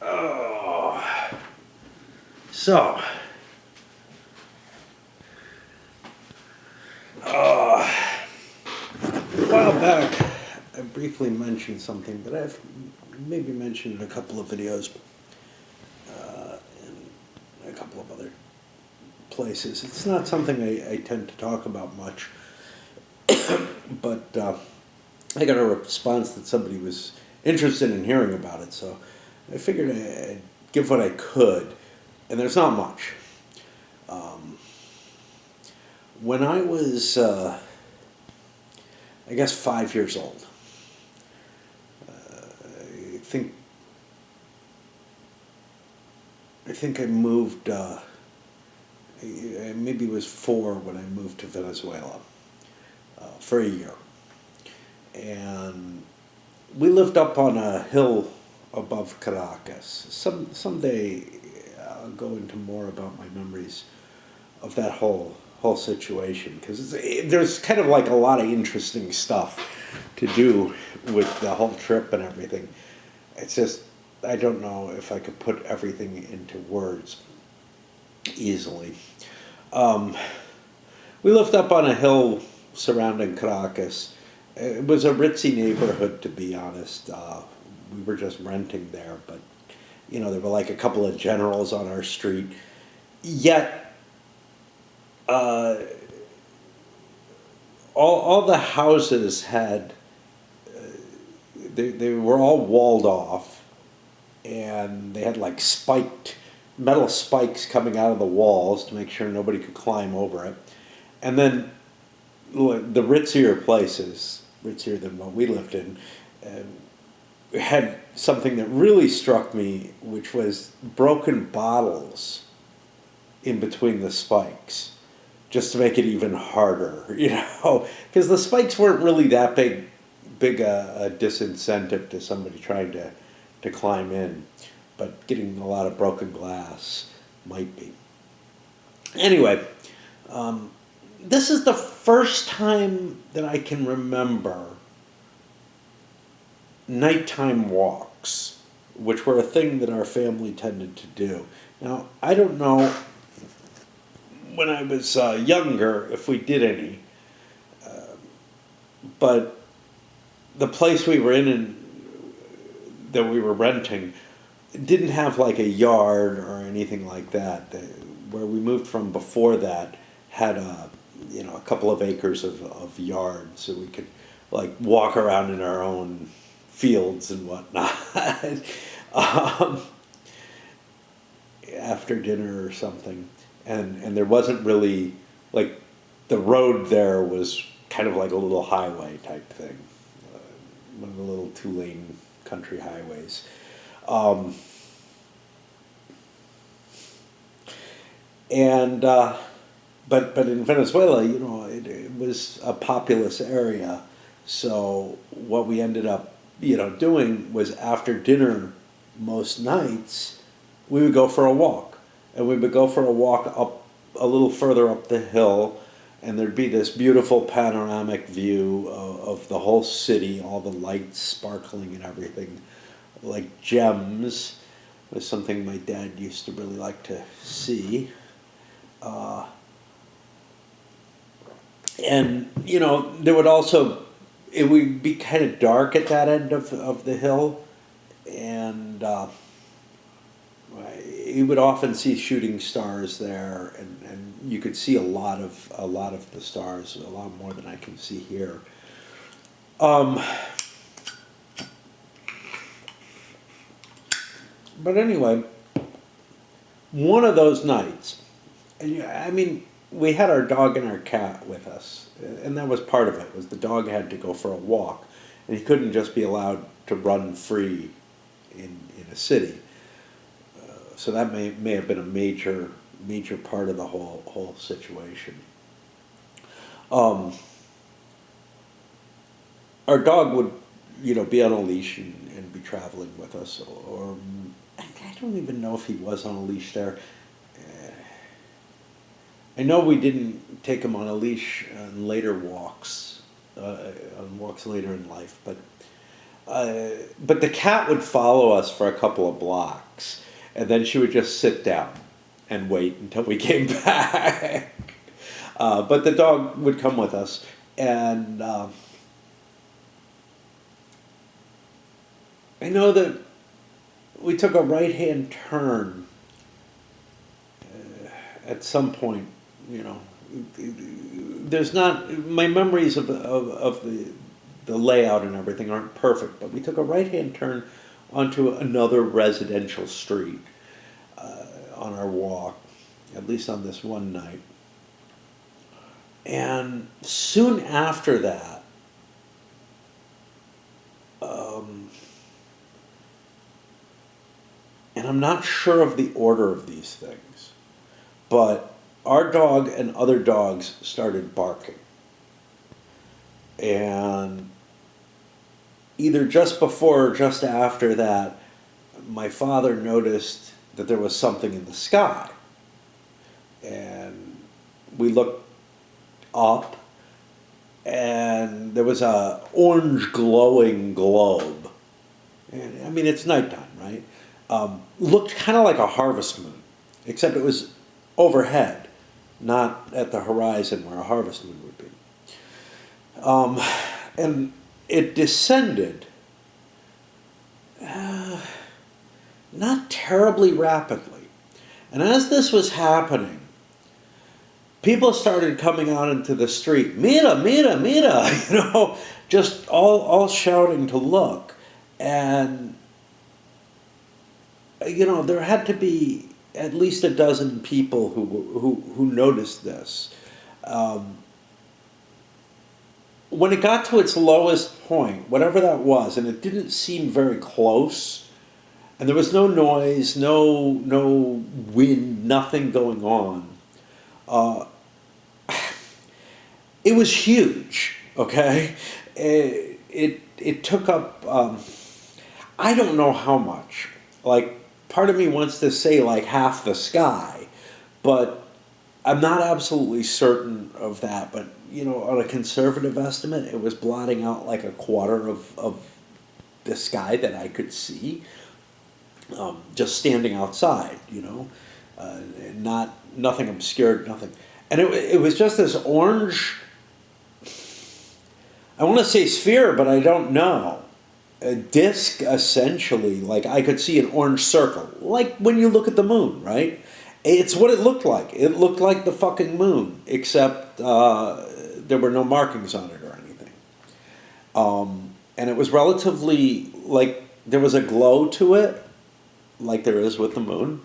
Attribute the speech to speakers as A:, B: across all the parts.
A: Oh, so, a while back, I briefly mentioned something that I've maybe mentioned in a couple of videos, and a couple of other places. It's not something I tend to talk about much, but I got a response that somebody was interested in hearing about it, so I figured I'd give what I could, and there's not much. When I was, I guess, 5 years old, I think I moved. Maybe it was 4 when I moved to Venezuela for a year, and we lived up on a hill above Caracas. Someday I'll go into more about my memories of that whole situation, because there's kind of like a lot of interesting stuff to do with the whole trip and everything. It's just I don't know if I could put everything into words easily. We lived up on a hill surrounding Caracas. It was a ritzy neighborhood, to be honest. We were just renting there, but there were like a couple of generals on our street. Yet, all the houses had, they were all walled off, and they had like metal spikes coming out of the walls to make sure nobody could climb over it. And then the ritzier places, ritzier than what we lived in, had something that really struck me, which was broken bottles in between the spikes, just to make it even harder, because the spikes weren't really that big a disincentive to somebody trying to climb in, but getting a lot of broken glass might be. Anyway, this is the first time that I can remember nighttime walks, which were a thing that our family tended to do. Now, I don't know when I was younger if we did any, but the place we were in and that we were renting didn't have like a yard or anything like that. Where we moved from before that had a couple of acres of yard, so we could like walk around in our own fields and whatnot after dinner or something. And there wasn't really, like, the road there was kind of like a little highway type thing, one of the little 2-lane country highways. But in Venezuela, it was a populous area. So what we ended up, doing was after dinner most nights, we would go for a walk. And we would go for a walk up a little further up the hill, and there'd be this beautiful panoramic view of the whole city, all the lights sparkling and everything, like gems. It was something my dad used to really like to see. And there would also, it would be kind of dark at that end of the hill, and you would often see shooting stars there, and you could see a lot of the stars, a lot more than I can see here. But anyway, one of those nights, we had our dog and our cat with us, and that was part of it, was the dog had to go for a walk, and he couldn't just be allowed to run free in a city. So that may have been a major part of the whole situation. Our dog would, be on a leash and be traveling with us, or I don't even know if he was on a leash there. I know we didn't take him on a leash on later walks, on walks later in life, but But the cat would follow us for a couple of blocks, and then she would just sit down and wait until we came back. But the dog would come with us, and I know that we took a right-hand turn at some point. You know, there's not my memories of the layout and everything aren't perfect, but we took a right-hand turn onto another residential street on our walk, at least on this one night. And soon after that, and I'm not sure of the order of these things, but our dog and other dogs started barking. And either just before or just after that, my father noticed that there was something in the sky. And we looked up, and there was a orange glowing globe. And I mean, it's nighttime, right? Looked kind of like a harvest moon, except it was overhead, not at the horizon where a harvest moon would be. And it descended, not terribly rapidly. And as this was happening, people started coming out into the street, "Mira, mira, mira," just all shouting to look. And, there had to be at least a dozen people who noticed this. When it got to its lowest point, whatever that was, and it didn't seem very close, and there was no noise, no wind, nothing going on. It was huge. Okay, it took up I don't know how much. Like, part of me wants to say like half the sky, but I'm not absolutely certain of that. But on a conservative estimate, it was blotting out like a quarter of the sky that I could see, just standing outside. Nothing obscured, nothing. And it was just this orange, I want to say sphere, but I don't know. A disc, essentially. Like, I could see an orange circle. Like when you look at the moon, right? It's what it looked like. It looked like the fucking moon, except there were no markings on it or anything. And it was relatively, like, there was a glow to it, like there is with the moon.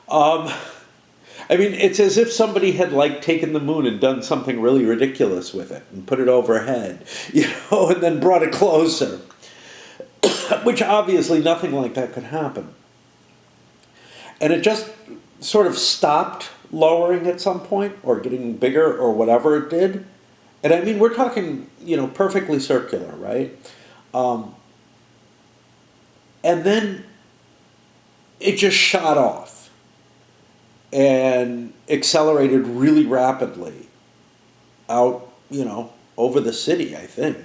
A: I mean, it's as if somebody had, like, taken the moon and done something really ridiculous with it and put it overhead, and then brought it closer. Which obviously nothing like that could happen. And it just sort of stopped lowering at some point, or getting bigger, or whatever it did. And I mean, we're talking, perfectly circular, right? And then it just shot off and accelerated really rapidly out, over the city, I think.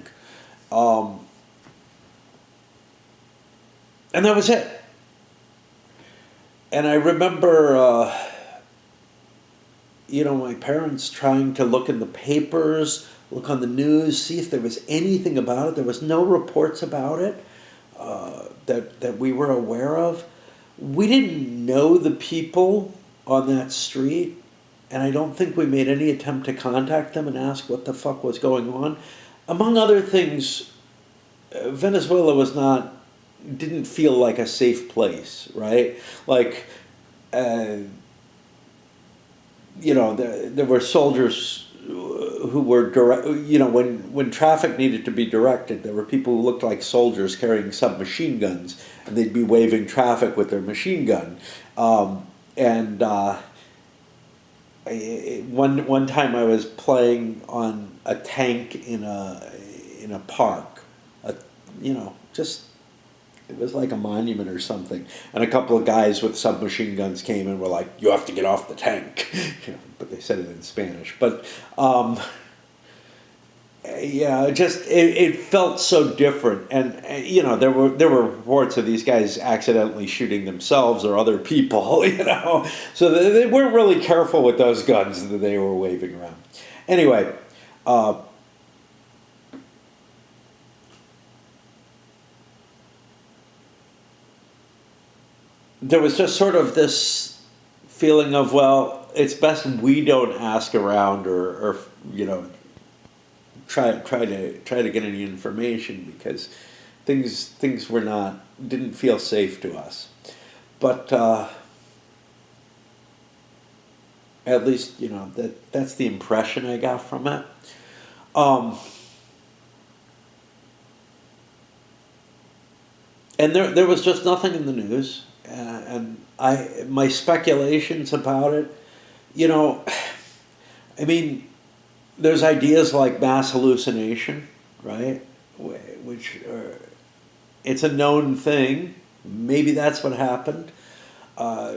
A: And that was it. And I remember, my parents trying to look in the papers, look on the news, see if there was anything about it. There was no reports about it that we were aware of. We didn't know the people on that street, and I don't think we made any attempt to contact them and ask what the fuck was going on. Among other things, Venezuela didn't feel like a safe place, right? Like, there were soldiers who were direct. When traffic needed to be directed, there were people who looked like soldiers carrying submachine guns, and they'd be waving traffic with their machine gun. One time I was playing on a tank in a park, just. It was like a monument or something. And a couple of guys with submachine guns came and were like, "You have to get off the tank." But they said it in Spanish. But, Yeah, it felt so different, and there were reports of these guys accidentally shooting themselves or other people, so they weren't really careful with those guns that they were waving around. Anyway, uh, there was just sort of this feeling of, well, it's best we don't ask around or try to get any information because things were not didn't feel safe to us. But at least that's the impression I got from it. Um, and there was just nothing in the news, and my speculations about it, you know, I mean, there's ideas like mass hallucination, right? Which it's a known thing. Maybe that's what happened. Uh,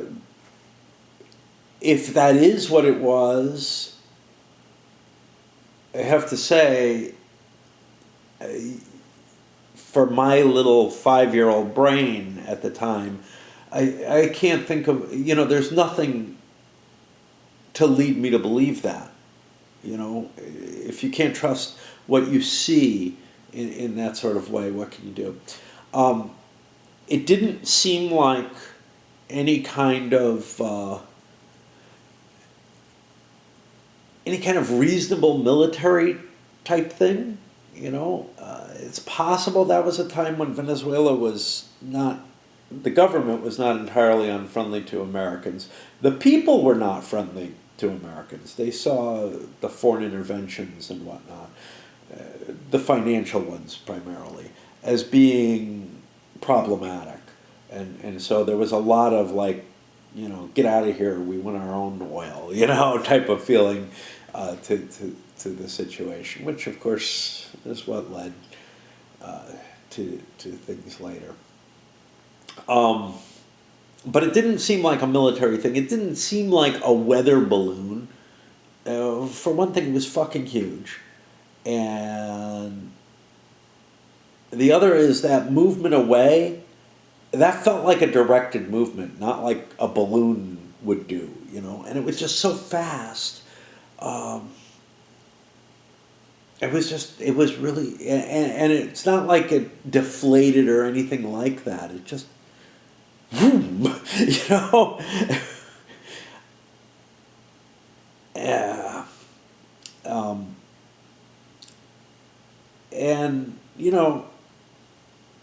A: if that is what it was, I have to say, uh, for my little 5-year-old brain at the time, I can't think of, there's nothing to lead me to believe that. If you can't trust what you see in that sort of way, what can you do? It didn't seem like any any kind of reasonable military type thing. It's possible that was a time when Venezuela was not, the government was not entirely unfriendly to Americans. The people were not friendly to Americans. They saw the foreign interventions and whatnot, the financial ones primarily, as being problematic. And so there was a lot of like, get out of here, we want our own oil, type of feeling to the situation, which of course is what led to things later. Um, but it didn't seem like a military thing. It didn't seem like a weather balloon. For one thing, it was fucking huge. And the other is that movement away, that felt like a directed movement, not like a balloon would do, and it was just so fast. Um, it was really, and it's not like it deflated or anything like that. It just, boom, you know? Yeah. Um, and,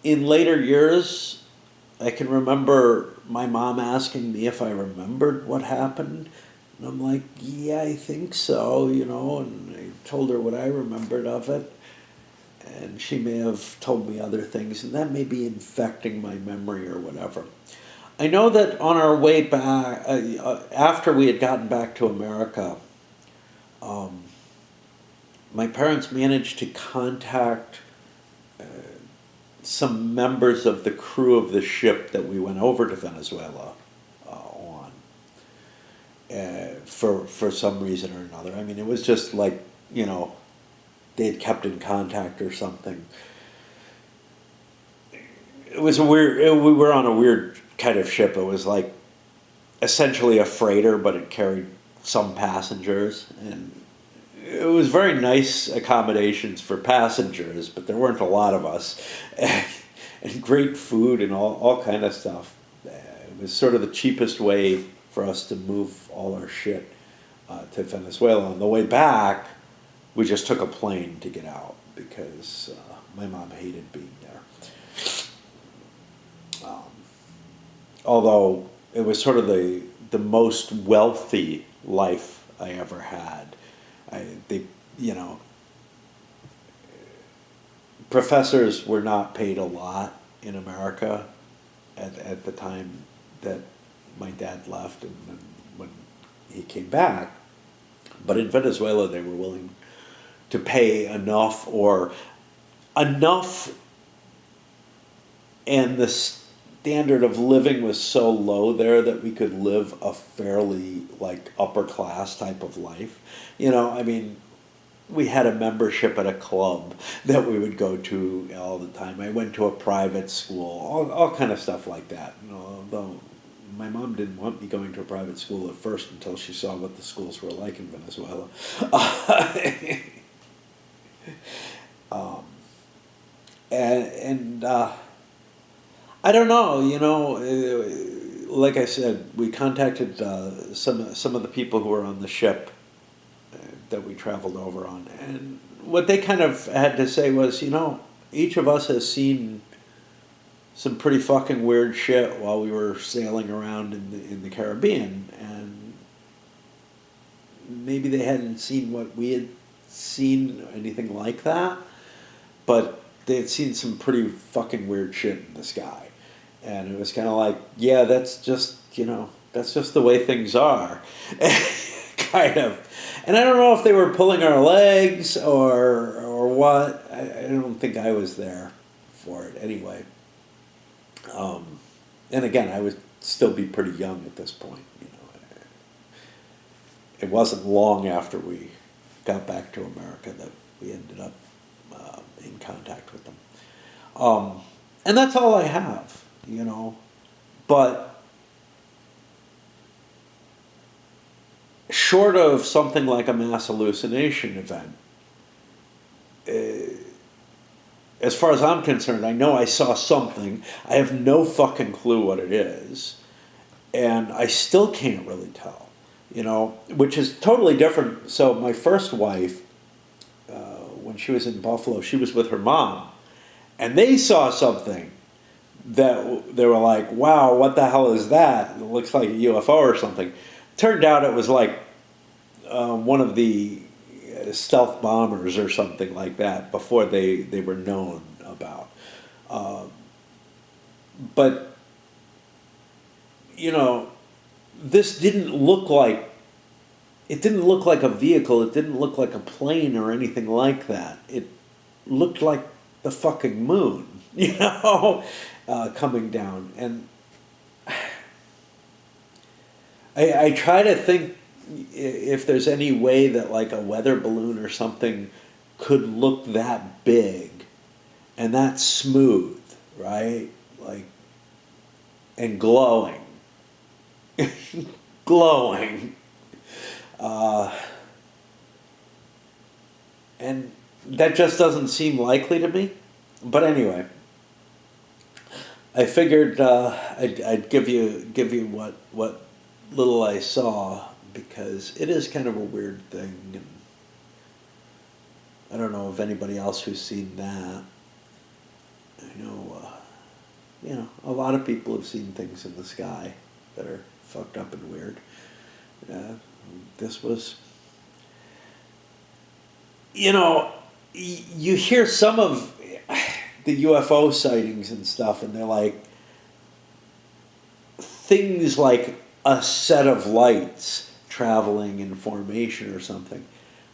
A: in later years, I can remember my mom asking me if I remembered what happened. And I'm like, yeah, I think so, and I told her what I remembered of it. And she may have told me other things, and that may be infecting my memory or whatever. I know that on our way back, after we had gotten back to America, um, my parents managed to contact some members of the crew of the ship that we went over to Venezuela on, for some reason or another. I mean, it was just like, they had kept in contact or something. It was we were on a weird kind of ship. It was like essentially a freighter, but it carried some passengers, and it was very nice accommodations for passengers, but there weren't a lot of us, and great food and all kind of stuff. It was sort of the cheapest way for us to move all our shit to Venezuela. On the way back, we just took a plane to get out because my mom hated being there. Although it was sort of the most wealthy life I ever had. Professors were not paid a lot in America at the time that my dad left and when he came back. But in Venezuela, they were willing to pay enough, and the standard of living was so low there that we could live a fairly like upper class type of life. I mean, we had a membership at a club that we would go to all the time. I went to a private school, all kind of stuff like that. You know, although my mom didn't want me going to a private school at first until she saw what the schools were like in Venezuela. um, and I don't know, you know, like I said, we contacted some of the people who were on the ship that we traveled over on, and what they kind of had to say was, you know, each of us has seen some pretty fucking weird shit while we were sailing around in the Caribbean, and maybe they hadn't seen what we had seen, anything like that, but they had seen some pretty fucking weird shit in the sky. And it was kind of like, yeah, that's just, you know, that's just the way things are. Kind of. And I don't know if they were pulling our legs or what. I don't think I was there for it anyway. And again, I would still be pretty young at this point. You know, it wasn't long after we got back to America that we ended up in contact with them. And that's all I have, you know. But short of something like a mass hallucination event, as far as I'm concerned, I know I saw something. I have no fucking clue what it is. And I still can't really tell, you know, which is totally different. So my first wife, when she was in Buffalo, she was with her mom. And they saw something that they were like, wow, what the hell is that? It looks like a UFO or something. Turned out it was like one of the stealth bombers or something like that before they were known about. But, you know, this didn't look like, it didn't look like a vehicle, it didn't look like a plane or anything like that. It looked like the fucking moon, you know, coming down. And I try to think if there's any way that like a weather balloon or something could look that big and that smooth, right? Like, and glowing. Glowing. And that just doesn't seem likely to me. But anyway, I figured I'd give you what little I saw, because it is kind of a weird thing, and I don't know of anybody else who's seen that. I know, you know, a lot of people have seen things in the sky that are fucked up and weird. This was, you know, you hear some of the UFO sightings and stuff, and they're like things like a set of lights traveling in formation or something.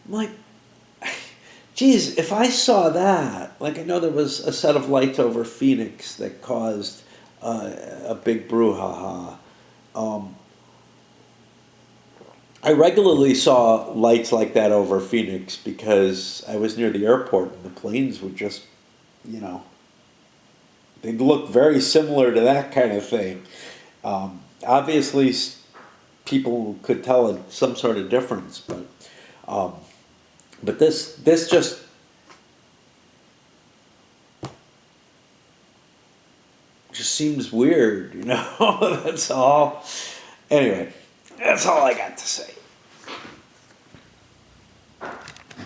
A: I'm like, geez, if I saw that, like I know there was a set of lights over Phoenix that caused a big brouhaha. I regularly saw lights like that over Phoenix because I was near the airport and the planes would just, you know, they'd look very similar to that kind of thing. Obviously, people could tell some sort of difference, but this just seems weird, you know. That's all. Anyway, that's all I got to say.